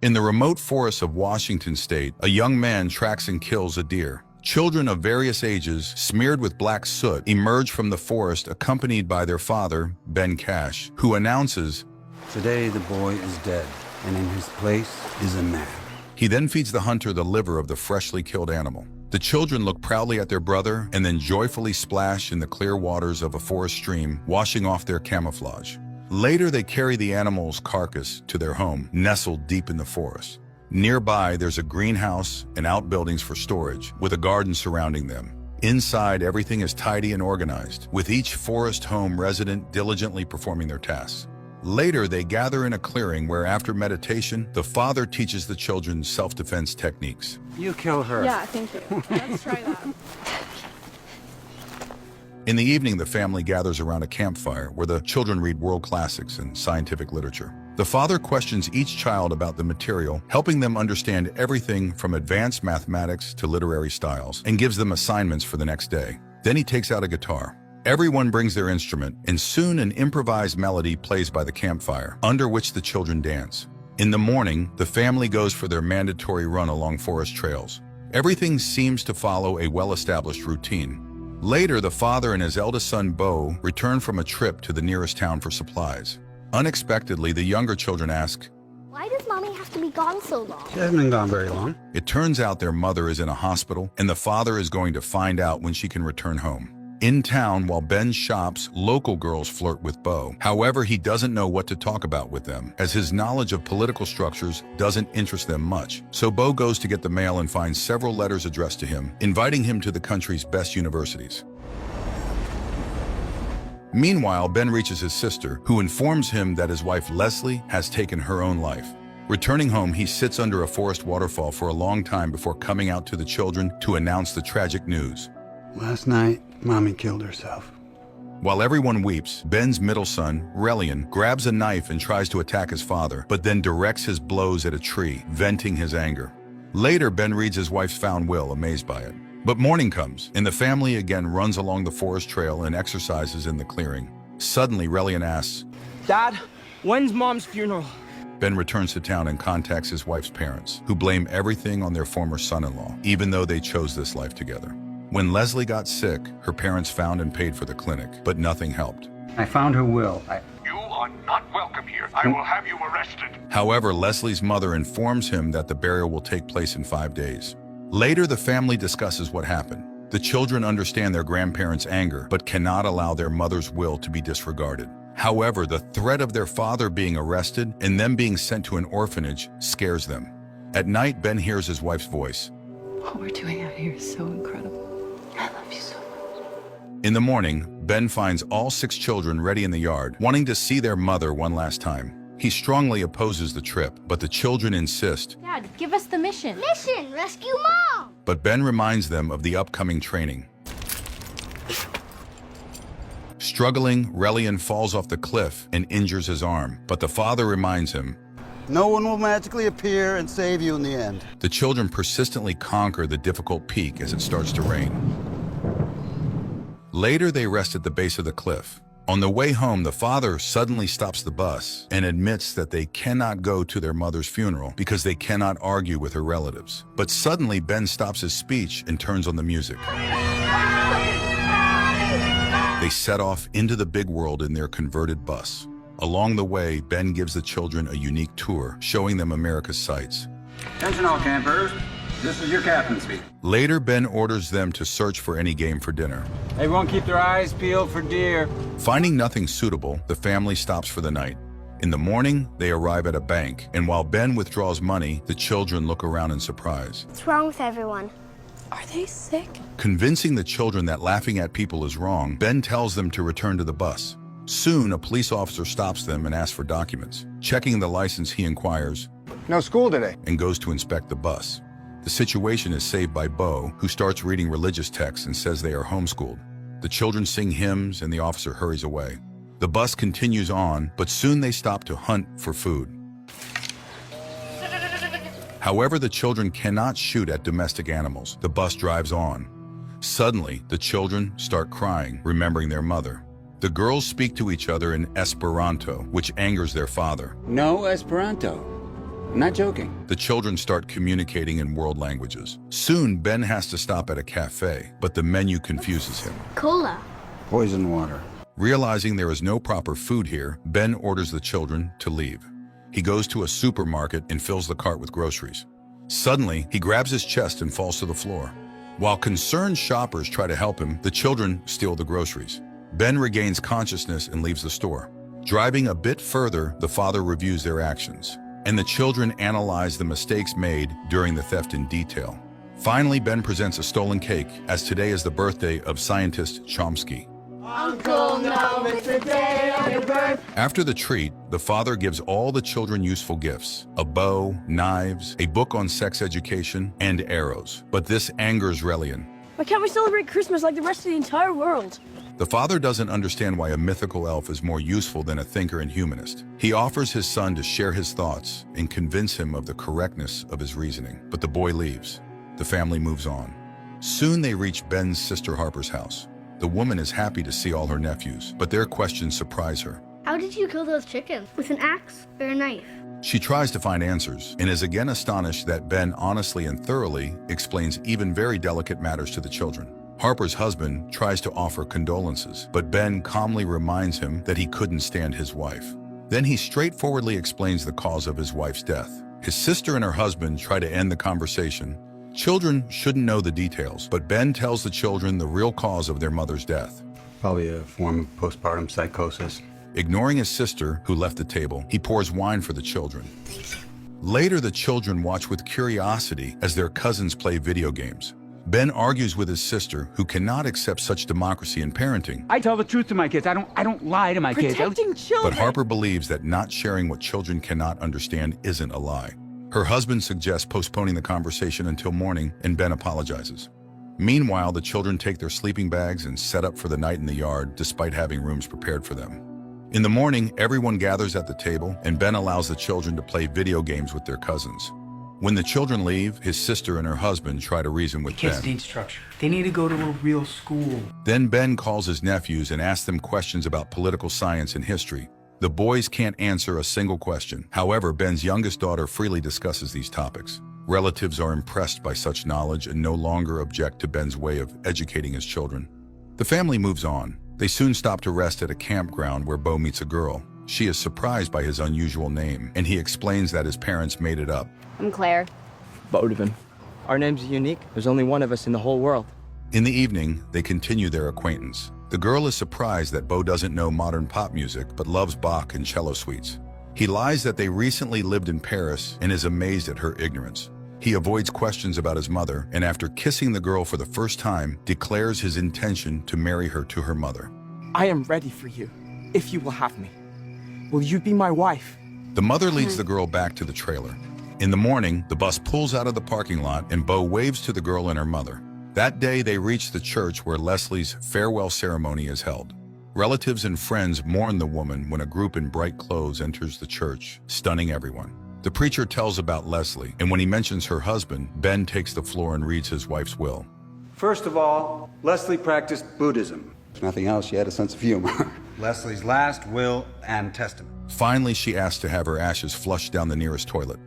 In the remote forests of Washington state, a young man tracks and kills a deer. Children of various ages, smeared with black soot, emerge from the forest accompanied by their father, Ben Cash, who announces, "Today the boy is dead, and in his place is a man." He then feeds the hunter the liver of the freshly killed animal. The children look proudly at their brother and then joyfully splash in the clear waters of a forest stream, washing off their camouflage. Later, they carry the animal's carcass to their home, nestled deep in the forest. Nearby, there's a greenhouse and outbuildings for storage, with a garden surrounding them. Inside, everything is tidy and organized, with each forest home resident diligently performing their tasks. Later, they gather in a clearing where, after meditation, the father teaches the children self-defense techniques. You kill her. Yeah, thank you. Let's try that. In the evening, the family gathers around a campfire where the children read world classics and scientific literature. The father questions each child about the material, helping them understand everything from advanced mathematics to literary styles, and gives them assignments for the next day. Then he takes out a guitar. Everyone brings their instrument, and soon an improvised melody plays by the campfire, under which the children dance. In the morning, the family goes for their mandatory run along forest trails. Everything seems to follow a well-established routine. Later, the father and his eldest son, Bo, return from a trip to the nearest town for supplies. Unexpectedly, the younger children ask, "Why does Mommy have to be gone so long?" She hasn't been gone very long. It turns out their mother is in a hospital, and the father is going to find out when she can return home. In town, while Ben shops, local girls flirt with Bo. However, he doesn't know what to talk about with them, as his knowledge of political structures doesn't interest them much. So Bo goes to get the mail and finds several letters addressed to him, inviting him to the country's best universities. Meanwhile, Ben reaches his sister, who informs him that his wife Leslie has taken her own life. Returning home, he sits under a forest waterfall for a long time before coming out to the children to announce the tragic news. Last night, Mommy killed herself. While everyone weeps, Ben's middle son, Relian, grabs a knife and tries to attack his father, but then directs his blows at a tree, venting his anger. Later, Ben reads his wife's found will, amazed by it. But morning comes, and the family again runs along the forest trail and exercises in the clearing. Suddenly, Relian asks, "Dad, when's Mom's funeral?" Ben returns to town and contacts his wife's parents, who blame everything on their former son-in-law, even though they chose this life together. When Leslie got sick, her parents found and paid for the clinic, but nothing helped. I found her will. You are not welcome here. I will have you arrested. However, Leslie's mother informs him that the burial will take place in 5 days. Later, the family discusses what happened. The children understand their grandparents' anger, but cannot allow their mother's will to be disregarded. However, the threat of their father being arrested and them being sent to an orphanage scares them. At night, Ben hears his wife's voice. What we're doing out here is so incredible. I love you so much. In the morning, Ben finds all 6 children ready in the yard, wanting to see their mother one last time. He strongly opposes the trip, but the children insist. Dad, give us the mission. Mission! Rescue Mom! But Ben reminds them of the upcoming training. Struggling, Relian falls off the cliff and injures his arm, but the father reminds him, No one will magically appear and save you in the end. The children persistently conquer the difficult peak as it starts to rain. Later, they rest at the base of the cliff. On the way home, the father suddenly stops the bus and admits that they cannot go to their mother's funeral because they cannot argue with her relatives. But suddenly, Ben stops his speech and turns on the music. They set off into the big world in their converted bus. Along the way, Ben gives the children a unique tour, showing them America's sights. Attention all campers, this is your captain speaking. Later, Ben orders them to search for any game for dinner. Everyone keep their eyes peeled for deer. Finding nothing suitable, the family stops for the night. In the morning, they arrive at a bank, and while Ben withdraws money, the children look around in surprise. What's wrong with everyone? Are they sick? Convincing the children that laughing at people is wrong, Ben tells them to return to the bus. Soon, a police officer stops them and asks for documents. Checking the license, he inquires, "No school today." and goes to inspect the bus. The situation is saved by Bo, who starts reading religious texts and says they are homeschooled. The children sing hymns and the officer hurries away. The bus continues on, but soon they stop to hunt for food. However, the children cannot shoot at domestic animals. The bus drives on. Suddenly, the children start crying, remembering their mother. The girls speak to each other in Esperanto, which angers their father. No Esperanto. I'm not joking. The children start communicating in world languages. Soon, Ben has to stop at a cafe, but the menu confuses him. Cola. Poison water. Realizing there is no proper food here, Ben orders the children to leave. He goes to a supermarket and fills the cart with groceries. Suddenly, he grabs his chest and falls to the floor. While concerned shoppers try to help him, the children steal the groceries. Ben regains consciousness and leaves the store. Driving a bit further, the father reviews their actions, and the children analyze the mistakes made during the theft in detail. Finally, Ben presents a stolen cake, as today is the birthday of scientist Chomsky. Uncle, no, it's the day of your birth. After the treat, the father gives all the children useful gifts: a bow, knives, a book on sex education, and arrows. But this angers Relian. Why can't we celebrate Christmas like the rest of the entire world? The father doesn't understand why a mythical elf is more useful than a thinker and humanist. He offers his son to share his thoughts and convince him of the correctness of his reasoning. But the boy leaves. The family moves on. Soon they reach Ben's sister Harper's house. The woman is happy to see all her nephews, but their questions surprise her. How did you kill those chickens? With an axe or a knife? She tries to find answers and is again astonished that Ben honestly and thoroughly explains even very delicate matters to the children. Harper's husband tries to offer condolences, but Ben calmly reminds him that he couldn't stand his wife. Then he straightforwardly explains the cause of his wife's death. His sister and her husband try to end the conversation. Children shouldn't know the details, but Ben tells the children the real cause of their mother's death. Probably a form of postpartum psychosis. Ignoring his sister, who left the table, he pours wine for the children. Later, the children watch with curiosity as their cousins play video games. Ben argues with his sister, who cannot accept such democracy in parenting. I tell the truth to my kids. I don't lie to my kids. Protecting children. But Harper believes that not sharing what children cannot understand isn't a lie. Her husband suggests postponing the conversation until morning, and Ben apologizes. Meanwhile, the children take their sleeping bags and set up for the night in the yard, despite having rooms prepared for them. In the morning, everyone gathers at the table, and Ben allows the children to play video games with their cousins. When the children leave, his sister and her husband try to reason with Kids Ben. need structure. They need to go to a real school. Then Ben calls his nephews and asks them questions about political science and history. The boys can't answer a single question. However, Ben's youngest daughter freely discusses these topics. Relatives are impressed by such knowledge and no longer object to Ben's way of educating his children. The family moves on. They soon stop to rest at a campground where Bo meets a girl. She is surprised by his unusual name, and he explains that his parents made it up. I'm Claire. Bodevan. Our names are unique. There's only one of us in the whole world. In the evening, they continue their acquaintance. The girl is surprised that Bo doesn't know modern pop music, but loves Bach and cello suites. He lies that they recently lived in Paris and is amazed at her ignorance. He avoids questions about his mother, and after kissing the girl for the first time, declares his intention to marry her to her mother. I am ready for you, if you will have me. Will you be my wife? The mother leads the girl back to the trailer. In the morning, the bus pulls out of the parking lot and Bo waves to the girl and her mother. That day, they reach the church where Leslie's farewell ceremony is held. Relatives and friends mourn the woman when a group in bright clothes enters the church, stunning everyone. The preacher tells about Leslie, and when he mentions her husband, Ben takes the floor and reads his wife's will. First of all, Leslie practiced Buddhism. If nothing else, she had a sense of humor. Leslie's last will and testament. Finally, she asks to have her ashes flushed down the nearest toilet.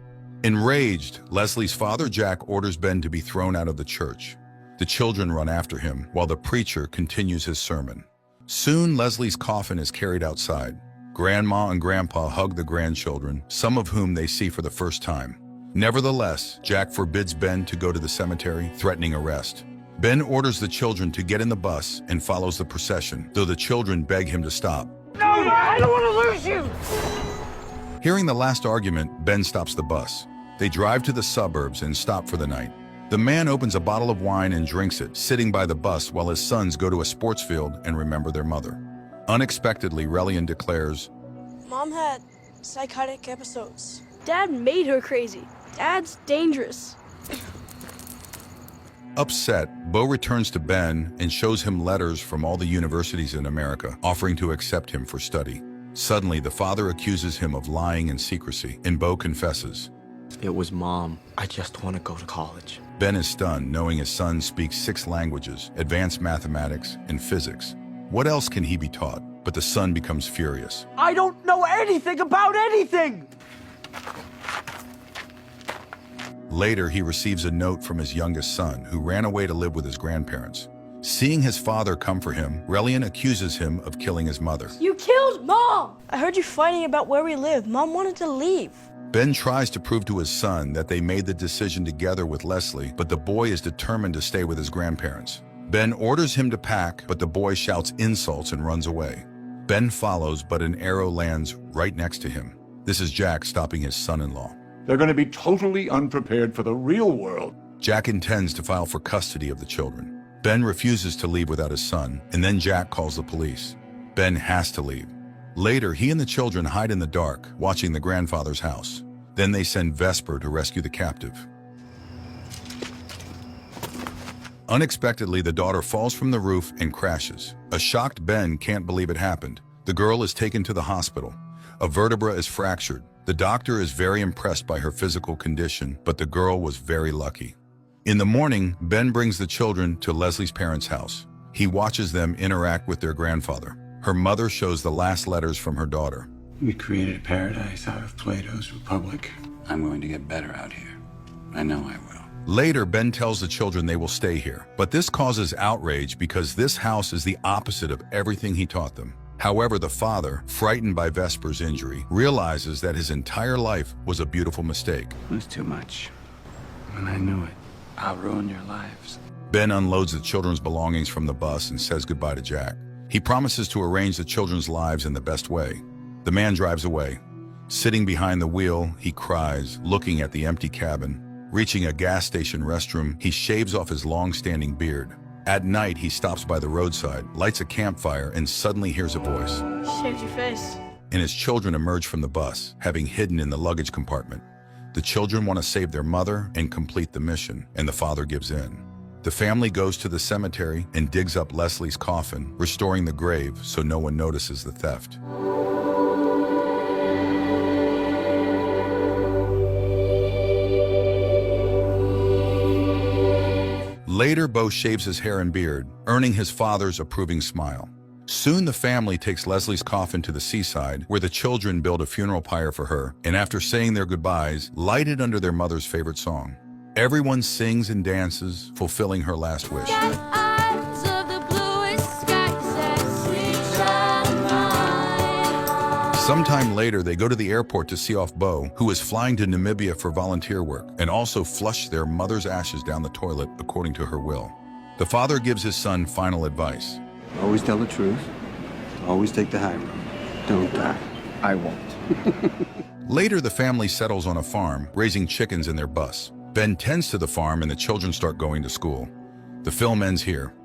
Enraged, Leslie's father, Jack, orders Ben to be thrown out of the church. The children run after him, while the preacher continues his sermon. Soon, Leslie's coffin is carried outside. Grandma and Grandpa hug the grandchildren, some of whom they see for the first time. Nevertheless, Jack forbids Ben to go to the cemetery, threatening arrest. Ben orders the children to get in the bus and follows the procession, though the children beg him to stop. No, I don't want to lose you! Hearing the last argument, Ben stops the bus. They drive to the suburbs and stop for the night. The man opens a bottle of wine and drinks it, sitting by the bus while his sons go to a sports field and remember their mother. Unexpectedly, Relian declares, Mom had psychotic episodes. Dad made her crazy. Dad's dangerous. Upset, Bo returns to Ben and shows him letters from all the universities in America, offering to accept him for study. Suddenly, the father accuses him of lying and secrecy, and Bo confesses. It was Mom. I just want to go to college. Ben is stunned, knowing his son speaks 6 languages, advanced mathematics, and physics. What else can he be taught? But the son becomes furious. I don't know anything about anything! Later, he receives a note from his youngest son, who ran away to live with his grandparents. Seeing his father come for him, Relian accuses him of killing his mother. You killed Mom! I heard you fighting about where we live. Mom wanted to leave. Ben tries to prove to his son that they made the decision together with Leslie, but the boy is determined to stay with his grandparents. Ben orders him to pack, but the boy shouts insults and runs away. Ben follows, but an arrow lands right next to him. This is Jack stopping his son-in-law. They're going to be totally unprepared for the real world. Jack intends to file for custody of the children. Ben refuses to leave without his son, and then Jack calls the police. Ben has to leave. Later, he and the children hide in the dark, watching the grandfather's house. Then they send Vesper to rescue the captive. Unexpectedly, the daughter falls from the roof and crashes. A shocked Ben can't believe it happened. The girl is taken to the hospital. A vertebra is fractured. The doctor is very impressed by her physical condition, but the girl was very lucky. In the morning, Ben brings the children to Leslie's parents' house. He watches them interact with their grandfather. Her mother shows the last letters from her daughter. We created a paradise out of Plato's Republic. I'm going to get better out here. I know I will. Later, Ben tells the children they will stay here, but this causes outrage because this house is the opposite of everything he taught them. However, the father, frightened by Vesper's injury, realizes that his entire life was a beautiful mistake. It was too much. And I knew it. I'll ruin your lives. Ben unloads the children's belongings from the bus and says goodbye to Jack. He promises to arrange the children's lives in the best way. The man drives away. Sitting behind the wheel, he cries, looking at the empty cabin. Reaching a gas station restroom, he shaves off his long-standing beard. At night, he stops by the roadside, lights a campfire, and suddenly hears a voice. Shaved your face. And his children emerge from the bus, having hidden in the luggage compartment. The children want to save their mother and complete the mission, and the father gives in. The family goes to the cemetery and digs up Leslie's coffin, restoring the grave so no one notices the theft. Later, Bo shaves his hair and beard, earning his father's approving smile. Soon the family takes Leslie's coffin to the seaside, where the children build a funeral pyre for her, and after saying their goodbyes, light it under their mother's favorite song. Everyone sings and dances, fulfilling her last wish. Sometime later, they go to the airport to see off Bo, who is flying to Namibia for volunteer work, and also flush their mother's ashes down the toilet according to her will. The father gives his son final advice. Always tell the truth. Always take the high road. Don't die. I won't. Later, the family settles on a farm, raising chickens in their bus. Ben tends to the farm and the children start going to school. The film ends here.